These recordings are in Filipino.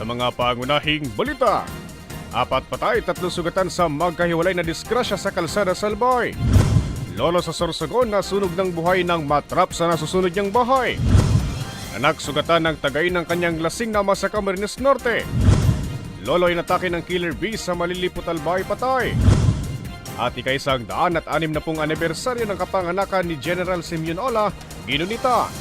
Sa mga pangunahing balita, 4 patay, 3 sugatan sa magkahiwalay na disgrasya sa kalsada sa Albay. Lolo sa Sorsogon na sunog ng buhay ng matrap sa nasusunod niyang bahay. Anak sugatan ng tagay ng kanyang lasing na sa Camarines Norte. Lolo inatake ng killer bee sa Malilipot, Albay, patay. At ika-160 anibersaryo ng kapanganakan ni General Simeon Ola, ginunita.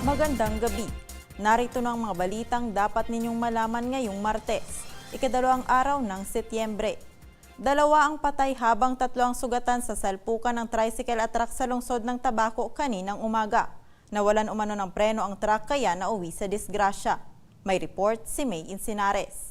Magandang gabi. Narito na ang mga balitang dapat ninyong malaman ngayong Martes, ika-2 araw ng Setyembre. 2 ang patay habang 3 ang sugatan sa salpukan ng tricycle at truck sa lungsod ng Tabaco kaninang umaga. Nawalan umano ng preno ang truck kaya nauwi sa disgrasya. May report si May Insinares.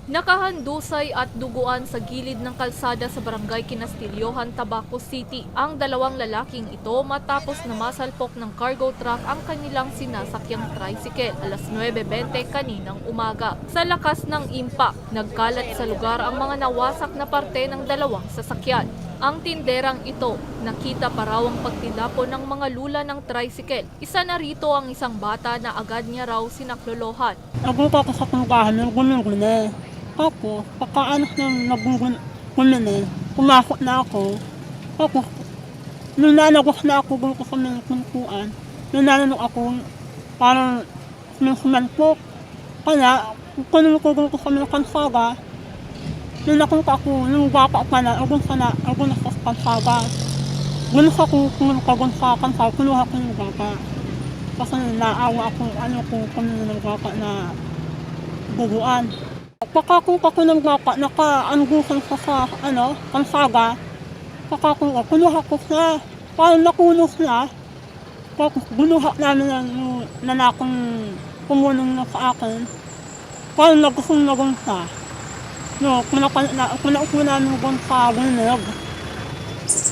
Nakahandusay at duguan sa gilid ng kalsada sa barangay Kinastilyohan, Tabaco City ang 2 lalaking ito matapos na masalpok ng cargo truck ang kanilang sinasakyang tricycle alas 9:20 kaninang umaga. Sa lakas ng impact, nagkalat sa lugar ang mga nawasak na parte ng 2 sasakyan. Ang tinderang ito, nakita pa raw ang pagtilapon ng mga lula ng tricycle. Isa na rito ang isang bata na agad niya raw sinaklolohan. Nagupa ko sa pungkahan ng gulong-gulong. Tapos, pagkaanak ng nabugulin, pumasok na ako. Tapos, nung nanagos na ako doon ko sa mga kuntuan, nung nananok ako, parang sumanpok. Kaya, kunong ko doon ko sa mga kansaga, nung nakunta ako, nung bata pa na, agun na sa kansaga. Gulo sa kung kagun sa kansaga, kuluha ko yung bata. Kasi naawa ako, kung ng bata na bubuan. Pagkakuha ko ng bata, naka-anggusan sa kansaga, pagkakuha, kuluha ko siya, parang nakulos na, tapos binuha namin yung nanakong pumunong na sa akin, parang nagusong siya. No, kunaupo namin yung sa bunog,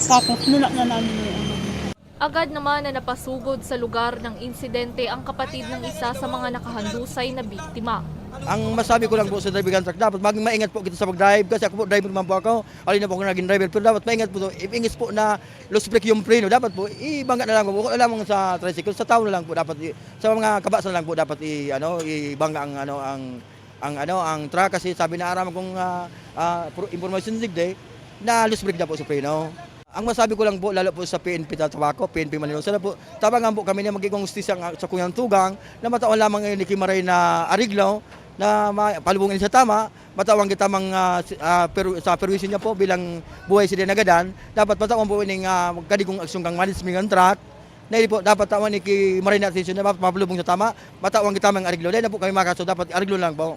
tapos ninak na namin yung Agad naman na napasugod sa lugar ng insidente ang kapatid ng isa sa mga nakahandusay na biktima. Ang masabi ko lang po sa driver truck, dapat maging maingat po kita sa pag-drive kasi ako po driver naman po ako. Alin na po ako naging driver pero dapat maingat po to. Ingis po na loose brake yung preno, dapat po ibangga na lang po. Wala lamang sa tricycle, sa tao na lang po dapat sa mga kabasa na lang po dapat ibangga ang truck kasi sabi na araman kong information digday na loose brake na po sa preno. Ang masabi ko lang po, lalo po sa PNP Tabaco, PNP Manila, sana po, tabangan po kami na magiging justisya sa Kuyang Tugang, na matawan lamang ni Kimaray na ariglaw, na palubungin sa tama, matawang kita sa perwisyon niya po bilang buhay si Dinagadan, dapat matawan po ining kadigong aksyon kang management ng truck, na po dapat tawan ni Kimaray na atensyon na mapalubong sa tama, matawang kita mga ariglaw, dahil na po kami makaso, dapat ariglaw lang po.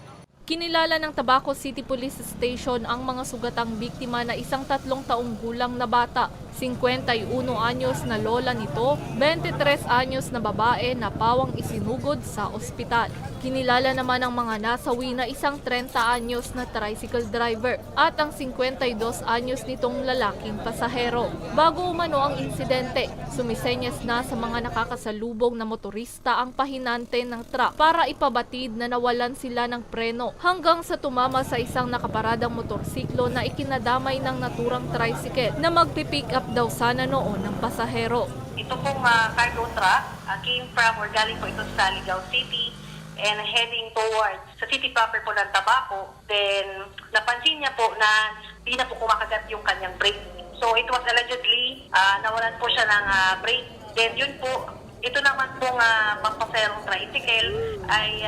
Kinilala ng Tabaco City Police Station ang mga sugatang biktima na isang 3 taong gulang na bata, 51 anyos na lola nito, 23 anyos na babae na pawang isinugod sa ospital. Kinilala naman ang mga nasawi na isang 30 anyos na tricycle driver at ang 52 anyos nitong lalaking pasahero. Bago umano ang insidente, sumisenyas na sa mga nakakasalubong na motorista ang pahinante ng truck para ipabatid na nawalan sila ng preno hanggang sa tumama sa isang nakaparadang motorsiklo na ikinadamay ng naturang tricycle na magpipick up daw sana noon ng pasahero. Ito pong cargo truck came from or galing po ito sa Ligao City and heading towards sa city proper po ng Tabaco. Then napansin niya po na hindi na po kumakagat yung kanyang brake. So it was allegedly nawalan po siya ng brake. Then yun po, ito naman pong pampaserong tricycle ay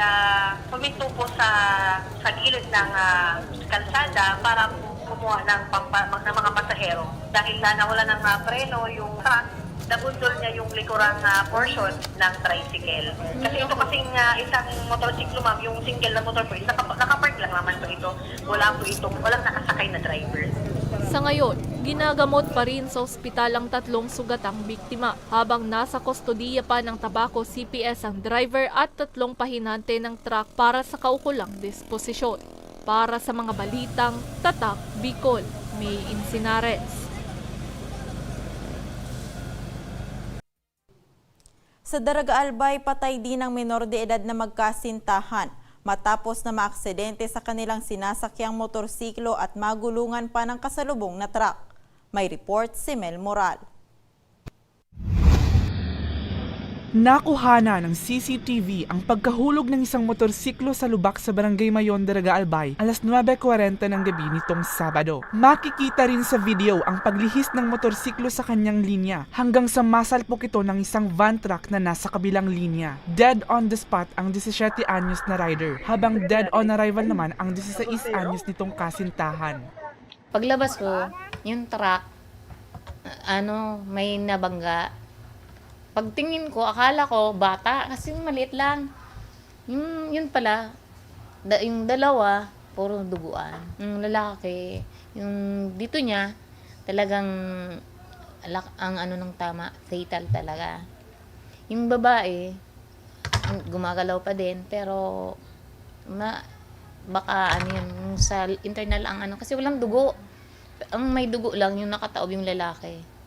puminto po sa gilid ng kalsada para kumuha ng mga pasahero. Dahil nawala ng preno yung truck, nabundol niya yung likurang portion ng tricycle. Kasi ito kasing isang motorsiklo, ma'am, yung single na motor po, nakapark lang naman po ito. Walang nakasakay na driver. Sa ngayon, ginagamot pa rin sa ospital ang 3 sugatang biktima habang nasa kustodiya pa ng Tabaco CPS ang driver at 3 pahinante ng truck para sa kaukulang disposisyon. Para sa mga balitang Tatak, Bicol, May Insinares. Sa Daraga Albay, patay din ang menor de edad na magkasintahan matapos na maaksidente sa kanilang sinasakyang motorsiklo at magulungan pa ng kasalubong na truck. May report si Mel Moral. Nakuhana ng CCTV ang pagkahulog ng isang motorsiklo sa lubak sa Barangay Mayon, Daraga Albay, alas 9:40 ng gabi nitong Sabado. Makikita rin sa video ang paglihis ng motorsiklo sa kanyang linya hanggang sa masalpok ito ng isang van truck na nasa kabilang linya. Dead on the spot ang 17 anyos na rider, habang dead on arrival naman ang 16 anyos nitong kasintahan. Paglabas ko, yung truck, may nabangga. Pagtingin ko, akala ko bata kasi maliit lang. Yun pala, yung dalawa, puro duguan. Yung lalaki, yung dito niya, talagang ang ng tama, fatal talaga. Yung babae, gumagalaw pa din, pero baka yung sa internal ang kasi walang dugo. Ang may dugo lang yung nakataob yung lalaki.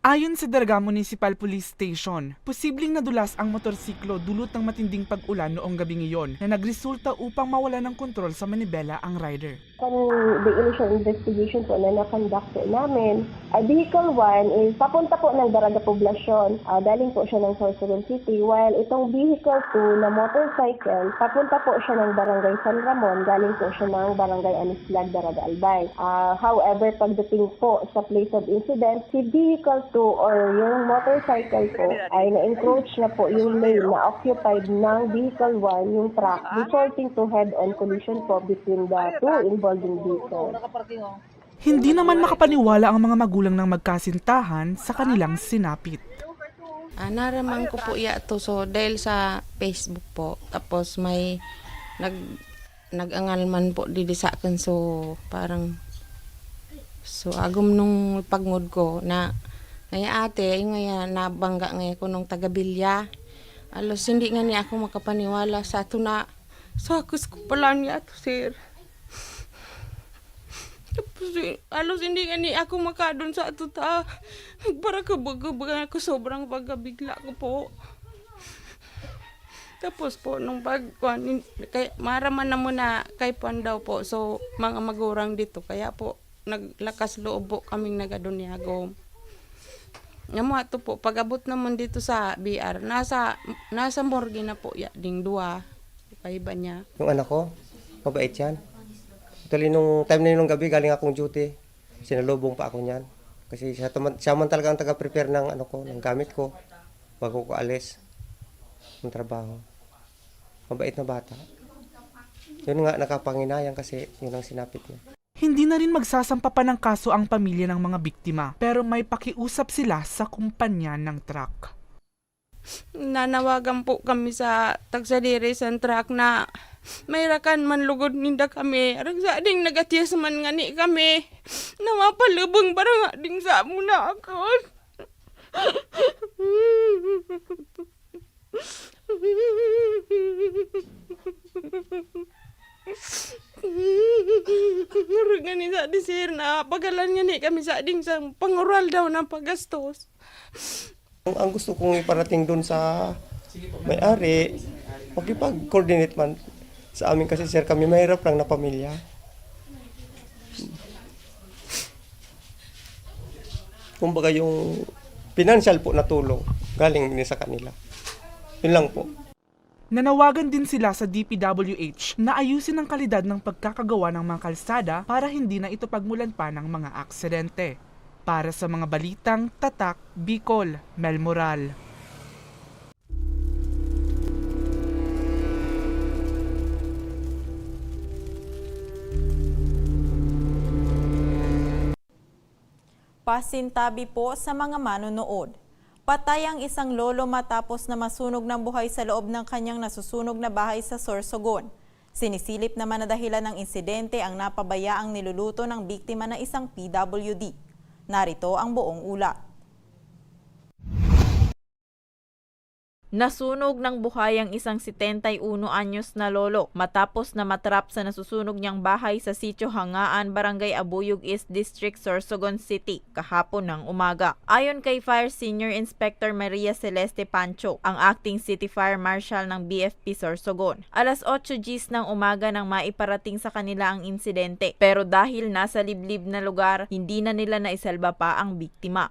Ayon sa Daraga Municipal Police Station, posibleng nadulas ang motorsiklo dulot ng matinding pag-ulan noong gabing iyon na nagresulta upang mawala ng kontrol sa manibela ang rider. The initial investigation po na na-conduct po namin, Vehicle 1 is papunta po ng Daraga Poblasyon. Daling po siya ng Sorsogon City, while itong Vehicle 2 na motorcycle, papunta po siya ng Barangay San Ramon, galing po siya ng Barangay Anislag, Daraga Albay. However, pagdating po sa place of incident, si Vehicle 2 or yung motorcycle po ay na-encroach na po yung lane na occupied ng Vehicle 1, yung truck, resulting to head-on collision po between the two involving vehicles. Hindi naman makapaniwala ang mga magulang ng magkasintahan sa kanilang sinapit. Naraman ko po to dahil sa Facebook po. Tapos may nag-angalman po didi sa akin parang agom nung pagngod ko na ngaya ate, yung ngaya nabangga ngaya ko nung taga-Bilya. Alos hindi nga niya ako makapaniwala sa ato na akus ko pala niya ato, sir. Tapos alos hindi nga niya ako makadun sa ato ta. Para kabaga ako sobrang pagkabigla ko po. Tapos po nung maraman na muna kay Pandaw po. So mga magurang dito kaya po naglakas loob po kaming nagadonyagom. Ngamo ato po pag-abot naman dito sa BR, nasa morgue na po ding 2 kaiba niya. Yung anak ko, mabait yan. Actually, nung time na yun ng gabi, galing akong duty. Sinalubong pa ako niyan. Kasi siya man talaga ang taga-prepare ng ng gamit ko bago ko alis ng trabaho. Mabait na bata. Yun nga, nakapanginayang kasi yun ang sinapit niya. Hindi na rin magsasampa pa ng kaso ang pamilya ng mga biktima, pero may pakiusap sila sa kumpanya ng truck. Nanawagan po kami sa tagsadiri sa truck na may rakan man lugod ninda kami. Arang ding nagatiyas man nga ni kami. Na mapalubong para nga ding sa muna ako. Nga sa di sir na pagalan nga ni kami sa ding sa pangural daw ng paggastos. Ang gusto kong iparating doon sa may-ari, makipag-coordinate man sa amin kasi sir kami mahirap lang na pamilya. Kumbaga yung financial po na tulong galing din sa kanila. Yun lang po. Nanawagan din sila sa DPWH na ayusin ang kalidad ng pagkakagawa ng mga kalsada para hindi na ito pagmulan pa ng mga aksidente. Para sa mga balitang Tatak, Bicol, Mel Moral. Pasintabi po sa mga manonood. Patay ang isang lolo matapos na masunog ng buhay sa loob ng kanyang nasusunog na bahay sa Sorsogon. Sinisilip naman na dahilan ng insidente ang napabayaang niluluto ng biktima na isang PWD. Narito ang buong ulat. Nasunog ng buhay ang isang 71 anyos na lolo matapos na matrap sa nasusunog niyang bahay sa Sitio Hangaan, Barangay Abuyog East District, Sorsogon City kahapon ng umaga. Ayon kay Fire Senior Inspector Maria Celeste Pancho, ang Acting City Fire Marshal ng BFP Sorsogon, alas 8 Gs ng umaga nang maiparating sa kanila ang insidente. Pero dahil nasa liblib na lugar, hindi na nila naisalba pa ang biktima.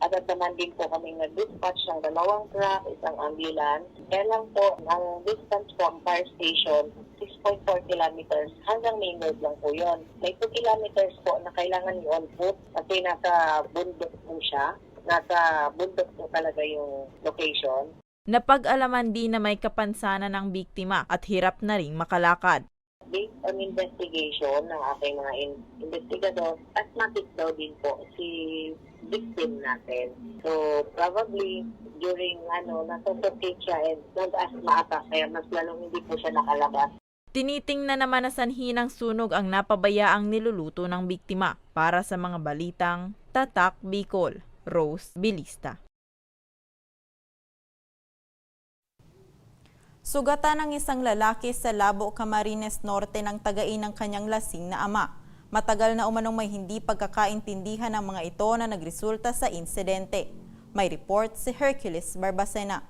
Agad naman din po kami nag-dispatch ng 2 truck, isang ambulance. Kaya lang po, ang distance from fire station, 6.4 kilometers hanggang main road lang po yun. May 2 kilometers po na kailangan i-on foot kasi nasa bundok po siya. Nasa bundok po talaga yung location. Napag-alaman din na may kapansanan ng biktima at hirap na ring makalakad. Based on investigation ng aking mga investigador, asthmatic daw din po si victim natin. So, probably, during nasusuffocate siya and nag-asthma attack, kaya mas lalong hindi po siya nakalabas. Tinitingnan naman na sanhi ng sunog ang napabayaang niluluto ng biktima. Para sa mga balitang Tatak Bicol, Rose Bilista. Sugatan ng isang lalaki sa Labo, Camarines Norte ng tagain ng kanyang lasing na ama. Matagal na umanong may hindi pagkakaintindihan ng mga ito na nagresulta sa insidente. May report si Hercules Barbacena.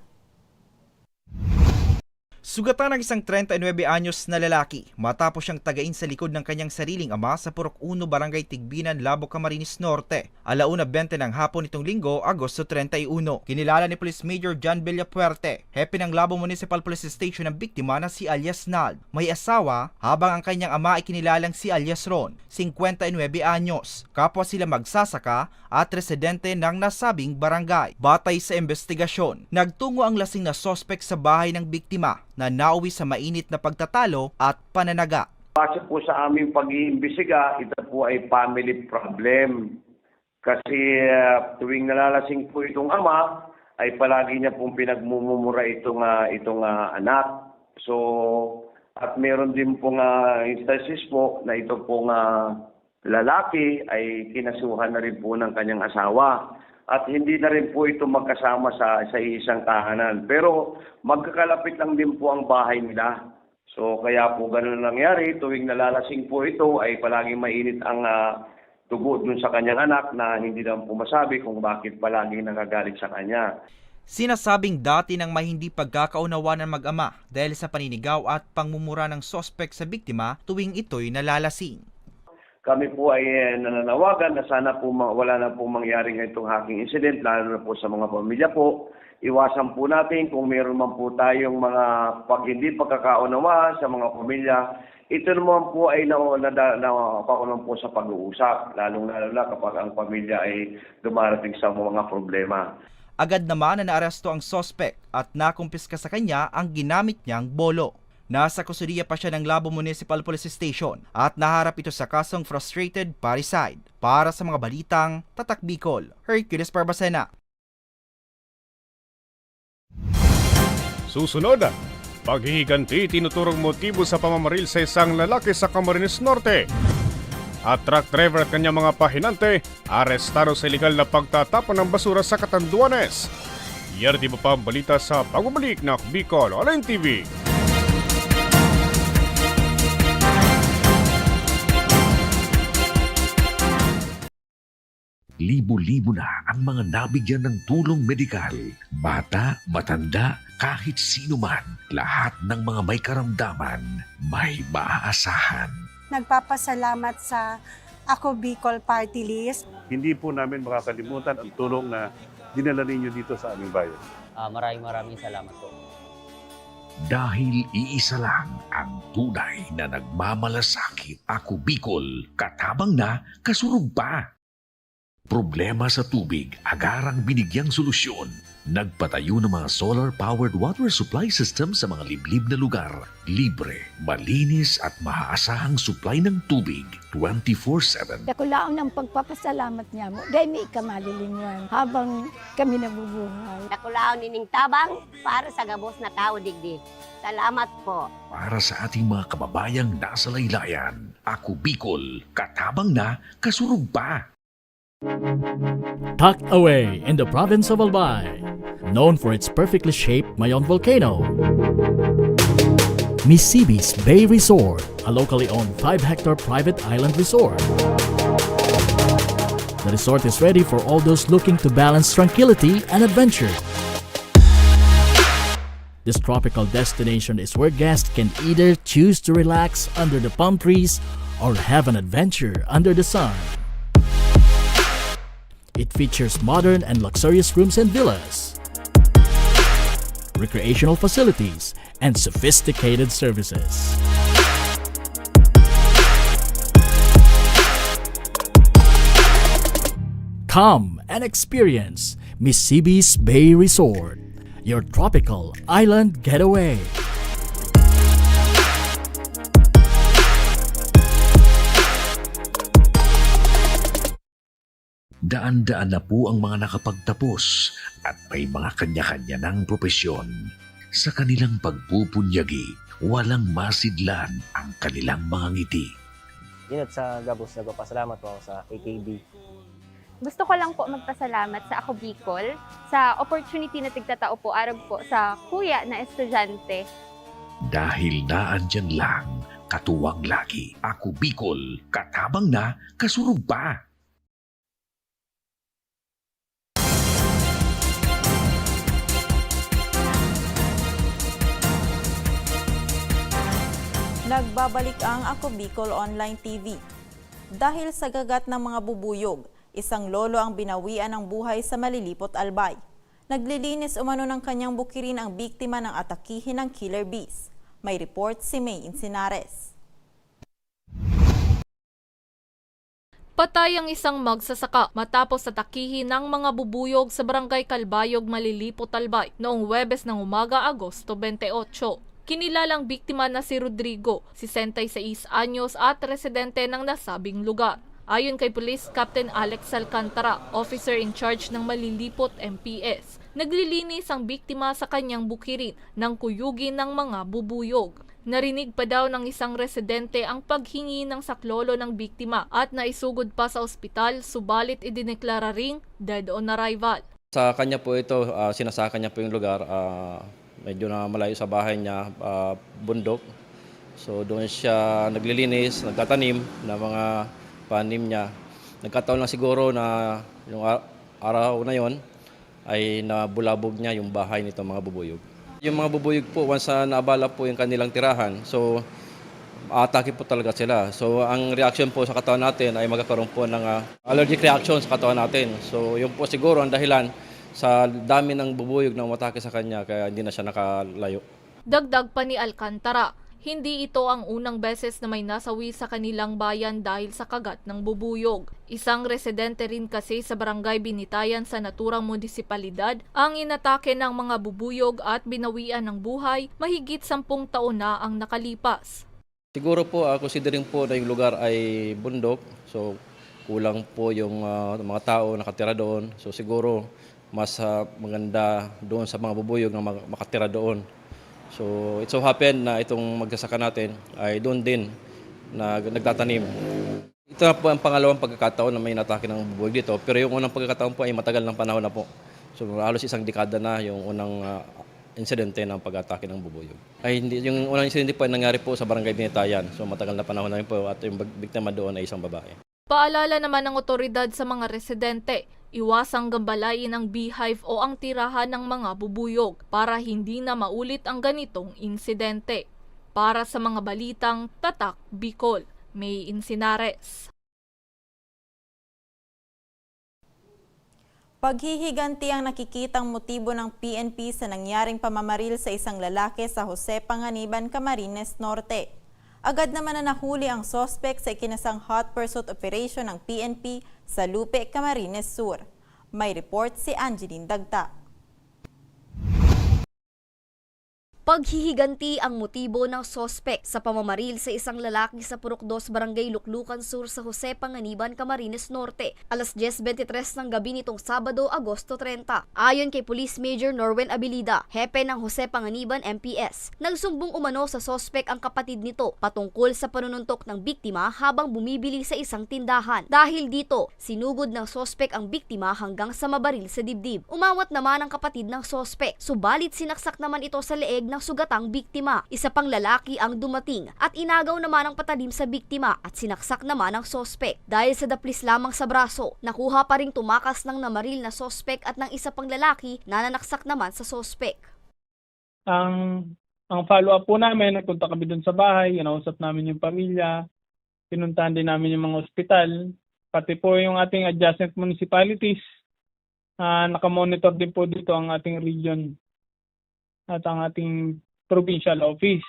Sugatan ng isang 39 anyos na lalaki matapos siyang tagain sa likod ng kanyang sariling ama sa Purok 1, Barangay Tigbinan, Labo, Camarines Norte. 1:20 ng hapon nitong Linggo, Agosto 31. Kinilala ni Police Major John Villapuerte, hepe ng Labo Municipal Police Station ng biktima na si alias Nald. May asawa, habang ang kanyang ama ay kinilalang si alias Ron, 59 anyos. Kapwa sila magsasaka at residente ng nasabing barangay. Batay sa investigasyon, nagtungo ang lasing na sospek sa bahay ng biktima na nauwi sa mainit na pagtatalo at pananaga. Base po sa aming pag-iimbestiga, ito po ay family problem. Kasi tuwing nalalasing po itong ama, ay palagi niya pong pinagmumura itong anak. So, at meron din pong instances po na ito pong lalaki ay kinasuhan na rin po ng kanyang asawa. At hindi na rin po ito magkasama sa isang tahanan. Pero magkakalapit lang din po ang bahay nila. So kaya po ganun nangyari, tuwing nalalasing po ito ay palaging mainit ang dugo dun sa kanyang anak na hindi naman po masabi kung bakit palaging nagagalit sa kanya. Sinasabing dati nang may hindi pagkakaunawan ng mag-ama dahil sa paninigaw at pangmumura ng sospek sa biktima tuwing ito'y nalalasing. Kami po ay nananawagan na sana po wala na po mangyari itong hacking incident, lalo na po sa mga pamilya po. Iwasan po natin kung meron man po tayong mga hindi pagkakaunawa sa mga pamilya. Ito naman po ay napakulang po sa pag-uusap, lalong na kapag ang pamilya ay dumarating sa mga problema. Agad naman na naaresto ang sospek at nakumpiska sa kanya ang ginamit niyang bolo. Nasa kustudiya pa siya ng Labo Municipal Police Station at naharap ito sa kasong frustrated parricide. Para sa mga balitang Tatak Bicol, Hercules Barbacena. Susunod, paghihiganti tinuturong motibo sa pamamaril sa isang lalaki sa Camarines Norte. At truck driver at kanyang mga pahinante, arestado sa iligal na pagtatapon ng basura sa Catanduanes. Yardi pa ang balita sa pagbabalik ng Bicol Online TV. Libo-libo na ang mga nabigyan ng tulong medikal. Bata, matanda, kahit sino man, lahat ng mga may karamdaman, may maaasahan. Nagpapasalamat sa Ako Bicol Party List. Hindi po namin makakalimutan ang tulong na dinala ninyo dito sa aming bayan. Maraming salamat po. Dahil iisa lang ang tunay na nagmamalasakit. Ako Bicol, katabang na, kasurog pa. Problema sa tubig, agarang binigyang solusyon. Nagpatayo ng mga solar-powered water supply system sa mga liblib na lugar. Libre, malinis at maaasahang supply ng tubig 24/7. Dakulaon ang pagpapasalamat niya mo dahil may kamalilingan habang kami nabubuhay. Dakulaon nining tabang para sa gabos na tao digdi. Salamat po. Para sa ating mga kababayang nasa laylayan, Ako Bicol, katabang na, kasurug pa. Tucked away in the province of Albay, known for its perfectly shaped Mayon volcano, Misibis Bay Resort, a locally owned 5-hectare private island resort. The resort is ready for all those looking to balance tranquility and adventure. This tropical destination is where guests can either choose to relax under the palm trees or have an adventure under the sun. It features modern and luxurious rooms and villas, recreational facilities, and sophisticated services. Come and experience Misibis Bay Resort, your tropical island getaway. Daan-daan na po ang mga nakapagtapos at may mga kanya-kanya ng propesyon. Sa kanilang pagpupunyagi, walang masidlan ang kanilang mga ngiti. Yun at sa Gabos, nagpapasalamat po ako sa AKB. Gusto ko lang po magpasalamat sa Ako Bicol sa opportunity na tigtatao po arag po sa kuya na estudyante. Dahil naandyan lang, katuwang lagi, Ako Bicol, katabang na, kasurug pa. Nagbabalik ang Ako Bicol Online TV. Dahil sa gagat ng mga bubuyog, isang lolo ang binawian ng buhay sa Malilipot, Albay. Naglilinis umano ng kanyang bukirin ang biktima ng atakihin ng killer bees. May report si May Insinares. Patay ang isang magsasaka matapos atakihin ng mga bubuyog sa Barangay Calbayog, Malilipot, Albay noong Huwebes ng umaga, Agosto 28. Kinilalang biktima na si Rodrigo, 66 anyos at residente ng nasabing lugar. Ayon kay Police Captain Alex Alcantara, officer in charge ng Malilipot MPS, naglilinis ang biktima sa kanyang bukirin ng kuyugin ng mga bubuyog. Narinig pa daw ng isang residente ang paghingi ng saklolo ng biktima at naisugod pa sa ospital, subalit idineklara ring dead on arrival. Sa kanya po ito, sinasaka niya po yung lugar. Medyo na malayo sa bahay niya, bundok. So doon siya naglilinis, nagtatanim ng mga panim niya. Nagkataon lang siguro na yung araw na yon ay nabulabog niya yung bahay nito mga bubuyog. Yung mga bubuyog po, once naabala po yung kanilang tirahan, so atake po talaga sila. So ang reaction po sa katawan natin ay magkakaroon po ng allergic reaction sa katawan natin. So yun po siguro ang dahilan sa dami ng bubuyog na umatake sa kanya kaya hindi na siya nakalayo. Dagdag pa ni Alcantara, hindi ito ang unang beses na may nasawi sa kanilang bayan dahil sa kagat ng bubuyog. Isang residente rin kasi sa Barangay Binitayan sa naturang munisipalidad ang inatake ng mga bubuyog at binawian ng buhay mahigit 10 taon na ang nakalipas. Siguro po, considering po na yung lugar ay bundok, so kulang po yung mga tao nakatira doon. So siguro mas maganda doon sa mga bubuyog na makatira doon. So it so happened na itong magsasaka natin ay doon din na nagtatanim. Ito na po ang pangalawang pagkakataon na may natake ng bubuyog dito, pero yung unang pagkakataon po ay matagal ng panahon na po. So halos isang dekada na yung unang insidente ng pag-atake ng bubuyog. Yung unang insidente po ay nangyari po sa Barangay Binitayan. So matagal na panahon na rin po at yung biktima doon ay isang babae. Paalala naman ng otoridad sa mga residente, iwasang gambalain ang beehive o ang tirahan ng mga bubuyog para hindi na maulit ang ganitong insidente. Para sa mga balitang Tatak Bicol, May Insinares. Paghihiganti ang nakikitang motibo ng PNP sa nangyaring pamamaril sa isang lalaki sa Jose Panganiban, Camarines Norte. Agad naman na nahuli ang sospek sa ikinasang hot pursuit operation ng PNP sa Lupe, Camarines Sur. May report si Angeline Dagta. Paghihiganti ang motibo ng sospek sa pamamaril sa isang lalaki sa Purok 2, Barangay Luklukan Sur sa Jose Panganiban, Camarines Norte, alas 10:23 ng gabi nitong Sabado, Agosto 30. Ayon kay Police Major Norwen Abilida, hepe ng Jose Panganiban MPS, nagsumbong umano sa sospek ang kapatid nito patungkol sa panununtok ng biktima habang bumibili sa isang tindahan. Dahil dito, sinugod ng sospek ang biktima hanggang sa mabaril sa dibdib. Umawat naman ang kapatid ng sospek, subalit sinaksak naman ito sa leeg ng sugatang biktima. Isa pang lalaki ang dumating at inagaw naman ang patalim sa biktima at sinaksak naman ang sospek. Dahil sa daplis lamang sa braso, nakuha pa ring tumakas ng namaril na sospek at ng isa pang lalaki na nanaksak naman sa sospek. Ang follow-up po namin, nagpunta kami dun sa bahay, inausap namin yung pamilya, pinuntahan din namin yung mga ospital, pati po yung ating adjacent municipalities. Nakamonitor din po dito ang ating region at ang ating provincial office.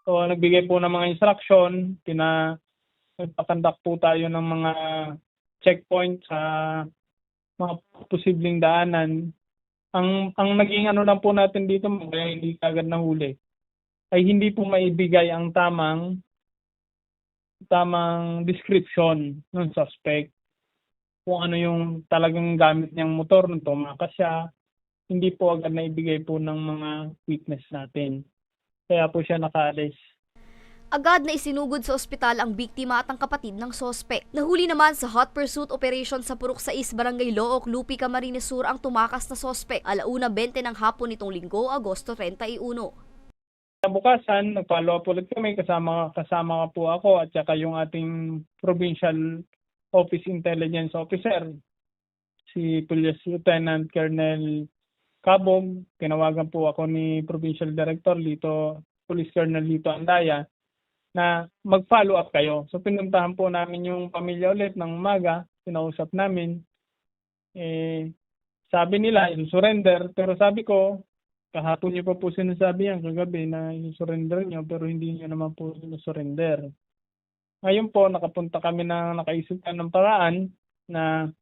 So nagbigay po ng mga instruction, nagpakandak po tayo ng mga checkpoint sa mga posibleng daanan. Ang naging lang po natin dito, kaya hindi kagad nahuli, ay hindi po maibigay ang tamang description ng suspect. Kung ano yung talagang gamit niyang motor nung tumakas siya, hindi po agad naibigay po ng mga witness natin. Kaya po siya nakaalis. Agad na isinugod sa ospital ang biktima at ang kapatid ng sospek. Nahuli naman sa hot pursuit operation sa Purok 6, Barangay Looc, Lupi, Camarines Sur ang tumakas na sospek. 1:20 ng hapon nitong Linggo, Agosto 31. Bukasan, nag-follow up ulit kami, kasama po ako at saka yung ating Provincial Office Intelligence Officer, si Police Lieutenant Colonel Cabog. Tinawagan po ako ni Provincial Director Police Colonel Lito Andaya na mag-follow up kayo. So pinuntahan po namin yung pamilya ulit ng umaga, pinausap namin. Sabi nila, surrender, pero sabi ko, kahapon niyo pa po sinasabi yan kagabi na surrender niyo, pero hindi niyo naman po surrender. Ngayon po, nakapunta kami nakaisip ng paraan na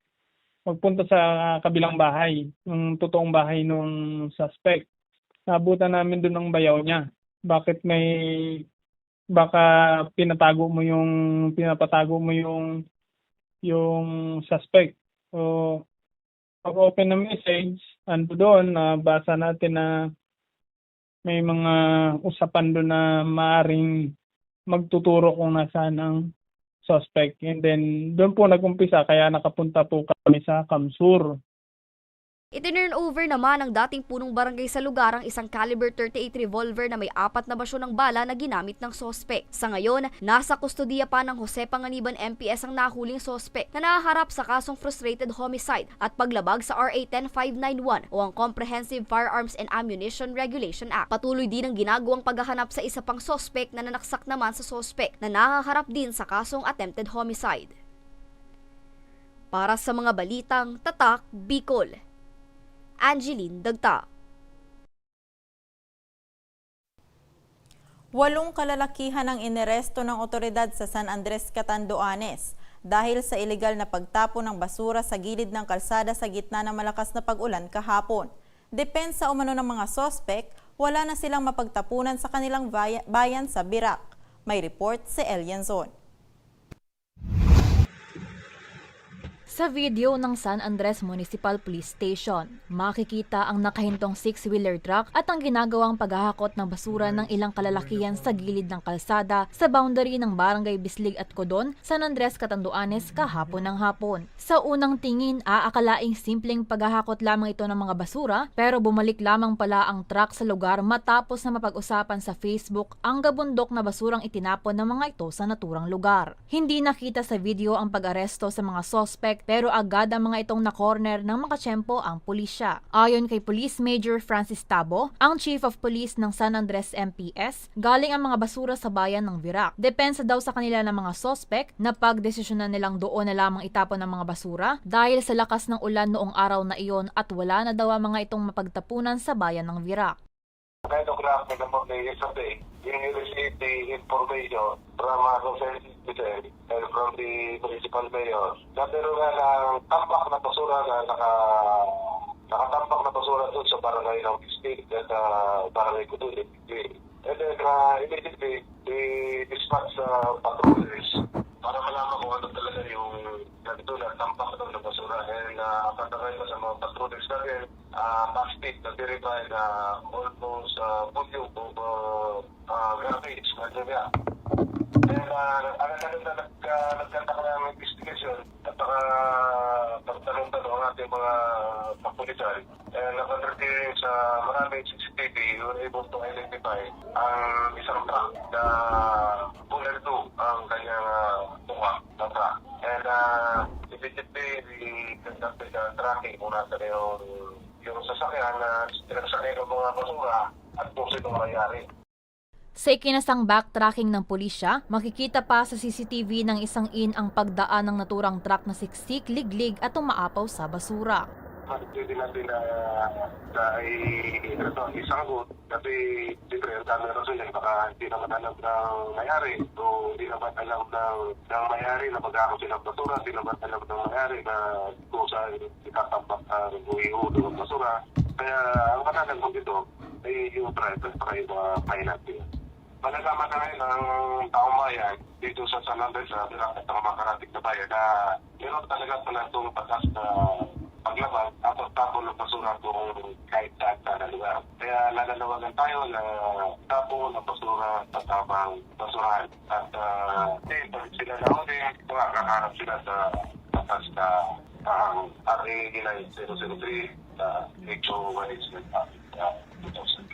magpunta sa kabilang bahay, yung totoong bahay ng suspect. Nabutan namin doon ang bayaw niya. Baka pinapatago mo yung suspect. So, pag-open ng message, ando doon, basa natin na may mga usapan doon na maaring magtuturo kung nasaan ang suspect. And then, doon po nag-umpisa, kaya nakapunta po kami sa Kamsur. Itinurn over naman ng dating punong barangay sa lugar ang isang caliber 38 revolver na may 4 na basyo ng bala na ginamit ng sospek. Sa ngayon, nasa kustodiya pa ng Jose Panganiban MPS ang nahuling sospek na nahaharap sa kasong frustrated homicide at paglabag sa RA 10591 o ang Comprehensive Firearms and Ammunition Regulation Act. Patuloy din ang ginagawang paghahanap sa isa pang sospek na nanaksak naman sa sospek na nahaharap din sa kasong attempted homicide. Para sa mga balitang Tatak, Bicol, Angeline Dagta. 8 kalalakihan ang ineresto ng otoridad sa San Andres, Catanduanes dahil sa ilegal na pagtapon ng basura sa gilid ng kalsada sa gitna ng malakas na pag-ulan kahapon. Depensa umano ng mga sospek, wala na silang mapagtapunan sa kanilang bayan sa Birac. May report si Elianzon. Sa video ng San Andres Municipal Police Station, makikita ang nakahintong 6-wheeler truck at ang ginagawang paghahakot ng basura ng ilang kalalakihan sa gilid ng kalsada sa boundary ng Barangay Bislig at Codon, San Andres, Catanduanes kahapon ng hapon. Sa unang tingin, aakalaing simpleng paghahakot lamang ito ng mga basura, pero bumalik lamang pala ang truck sa lugar matapos na mapag-usapan sa Facebook ang gabundok na basurang itinapon ng mga ito sa naturang lugar. Hindi nakita sa video ang pag-aresto sa mga sospek, pero agad ang mga itong na-corner ng makatsyempo ang pulisya. Ayon kay Police Major Francis Tabo, ang Chief of Police ng San Andres MPS, galing ang mga basura sa bayan ng Virac. Depensa daw sa kanila ng mga sospek na pagdesisyonan nilang doon na lamang itapon ng mga basura dahil sa lakas ng ulan noong araw na iyon at wala na daw ang mga itong mapagtapunan sa bayan ng Virac. Graphic about the yesterday, you received the information from Consent Hospital and from the Municipal Mayor na meron nga ng tambak na basura na nakatampak na basura doon sa barangay ng State at barangay ko doon. And then, immediately, we dispatch patrollers para malaman kung ano talaga yung nandito na tampak doon ng basura. And patagay pa sa mga patrollers natin, plastic na verify na almost volume of garbage na dyan. And agad-agad na nagkanta ka ng investigation at pagtanong-tanong ang ating mga papulitan. And napatrating sa maraming CCTV, we were able to identify ang isang truck na Buller 2 ang kanyang mukha na truck. And immediately, we conducted tracking kung nasa yung sasakyan na sinasakyan ng mga basura at kung sino mayari. Sa ikinasang backtracking ng pulisya, makikita pa sa CCTV ng isang ang pagdaan ng naturang truck na siksik, liglig at umaapaw sa basura. Pwede natin na isagot kasi siyempre ang dami rason yan baka hindi naman alam ng mayari o hindi naman alam ng mayari na mag-ako silang basura, hindi naman alam ng mayari na kung saan ikatambak ang uwi-uwi ng basura. Kaya ang matagal mo dito ay yung driver para yung mga pahinati. Malalaman na ngayon ang taong bayan dito sa San Andres at ang mga karating na bayan na meron talaga pala itong batas na paglabas tapos tapon ng basura kung kahit saan na lugar. Kaya lalalawagan tayo na tapon ng basura sa tamang basurahan. At pag sila na ako din, kakaharap sila sa batas na ang RA 003 na HO1H 2000.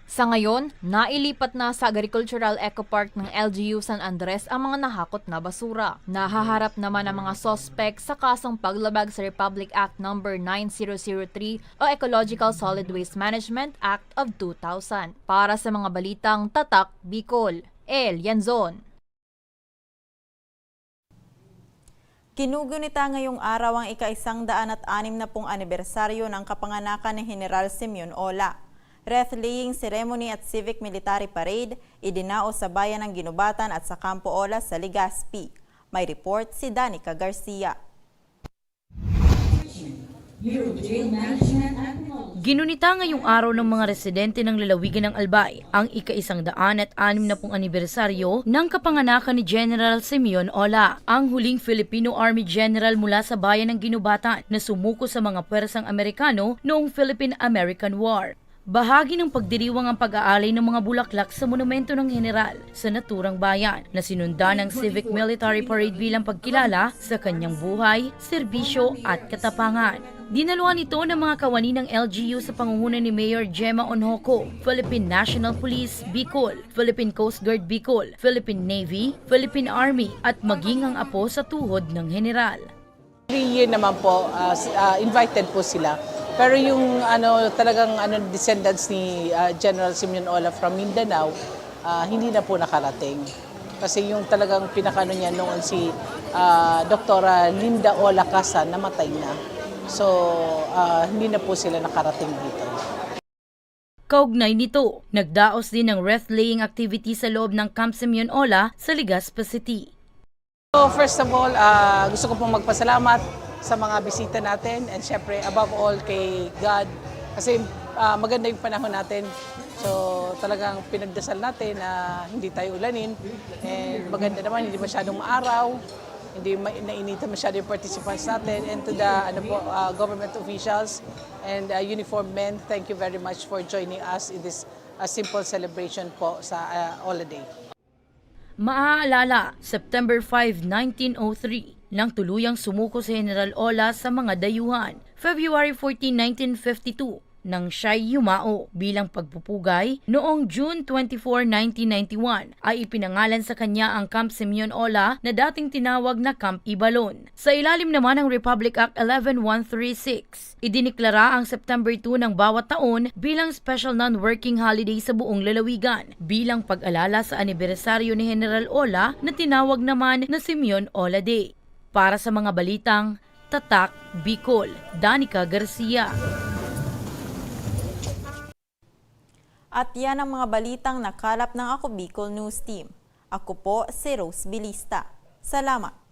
Sa ngayon, nailipat na sa Agricultural Eco Park ng LGU San Andres ang mga nahakot na basura. Nahaharap naman ang mga sospek sa kasong paglabag sa Republic Act No. 9003 o Ecological Solid Waste Management Act of 2000. Para sa mga balitang Tatak, Bicol, El Yanzon. Kinugunita ngayong araw ang ika-160 anibersaryo ng kapanganakan ni General Simeon Ola. Wreath-laying ceremony at civic military parade idinao sa bayan ng Ginubatan at sa Campo Olas sa Legazpi. May report si Danica Garcia. Ginunita ngayong araw ng mga residente ng lalawigan ng Albay ang ika-160 anibersaryo ng kapanganakan ni General Simeon Ola, ang huling Filipino Army General mula sa bayan ng Ginubatan na sumuko sa mga pwersang Amerikano noong Philippine-American War. Bahagi ng pagdiriwang ang pag-aalay ng mga bulaklak sa monumento ng general sa naturang bayan na sinundan ng civic military parade bilang pagkilala sa kanyang buhay, serbisyo at katapangan. Dinaluhan ito ng mga kawani ng LGU sa pangunguna ni Mayor Gemma Onhoco, Philippine National Police, Bicol, Philippine Coast Guard Bicol, Philippine Navy, Philippine Army at maging ang apo sa tuhod ng general. Every year naman po, invited po sila. Pero yung talagang descendants ni General Simeon Ola from Mindanao, hindi na po nakarating. Kasi yung talagang pinakano niya noon si Dr. Linda Ola Casa, namatay na. So, hindi na po sila nakarating dito. Kaugnay nito, nagdaos din ng wreath-laying activity sa loob ng Camp Simeon Ola sa Legazpi City. So, first of all, gusto ko pong magpasalamat sa mga bisita natin and syempre above all kay God kasi maganda yung panahon natin. So talagang pinagdasal natin na hindi tayo ulanin and maganda naman, hindi masyadong maaraw, hindi nainitan masyado yung participants natin, and to the government officials and uniformed men, thank you very much for joining us in this simple celebration po sa Ola Day. Maaalala, September 5, 1903, nang tuluyang sumuko si General Ola sa mga dayuhan. February 14, 1952, nang siya'y yumao bilang pagpupugay. Noong June 24, 1991, ay ipinangalan sa kanya ang Camp Simeon Ola na dating tinawag na Camp Ibalon. Sa ilalim naman ng Republic Act 11136, idiniklara ang September 2 ng bawat taon bilang special non-working holiday sa buong lalawigan bilang pag-alala sa anibersaryo ni General Ola na tinawag naman na Simeon Ola Day. Para sa mga balitang Tatak, Bicol, Danica Garcia. At yan ang mga balitang nakalap ng Ako Bicol News Team. Ako po si Rose Bilista. Salamat!